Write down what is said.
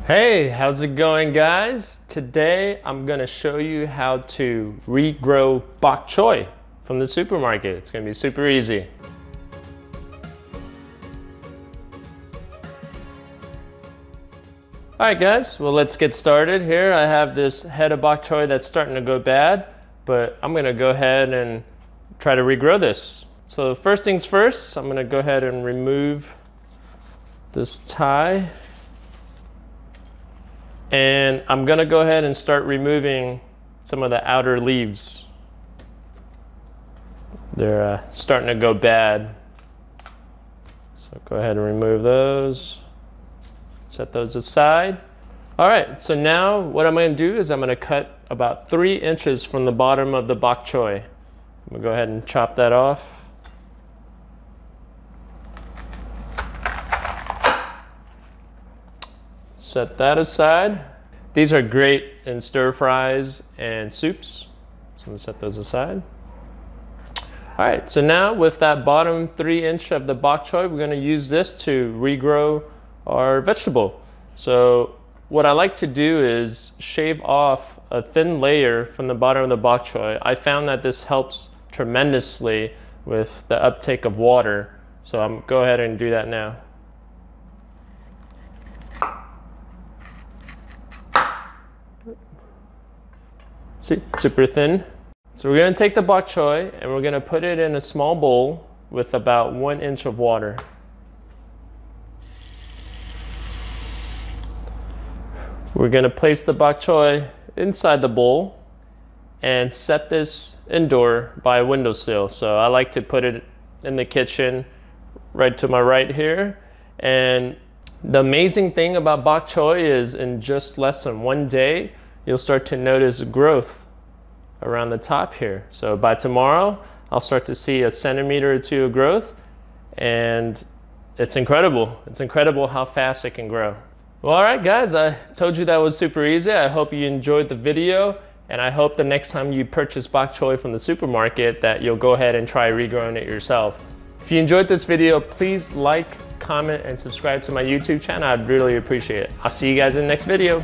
Hey, how's it going, guys? Today I'm gonna show you how to regrow bok choy from the supermarket. It's gonna be super easy. All right, guys, well, let's get started here. I have this head of bok choy that's starting to go bad, but I'm gonna go ahead and try to regrow this. So first things first, I'm gonna go ahead and remove this tie. And I'm gonna go ahead and start removing some of the outer leaves. They're starting to go bad. So go ahead and remove those. Set those aside. All right, so now what I'm gonna do is I'm gonna cut about 3 inches from the bottom of the bok choy. I'm gonna go ahead and chop that off. Set that aside. These are great in stir fries and soups. So I'm gonna set those aside. All right, so now with that bottom 3 inch of the bok choy, we're gonna use this to regrow our vegetable. So what I like to do is shave off a thin layer from the bottom of the bok choy. I found that this helps tremendously with the uptake of water. So I'm gonna go ahead and do that now. See, super thin. So we're gonna take the bok choy and we're gonna put it in a small bowl with about 1 inch of water. We're gonna place the bok choy inside the bowl and set this indoor by a windowsill. So I like to put it in the kitchen right to my right here. And the amazing thing about bok choy is in just less than 1 day, you'll start to notice growth around the top here. So by tomorrow, I'll start to see 1 centimeter or 2 of growth, and it's incredible. It's incredible how fast it can grow. Well, all right, guys, I told you that was super easy. I hope you enjoyed the video, and I hope the next time you purchase bok choy from the supermarket that you'll go ahead and try regrowing it yourself. If you enjoyed this video, please like, comment, and subscribe to my YouTube channel. I'd really appreciate it. I'll see you guys in the next video.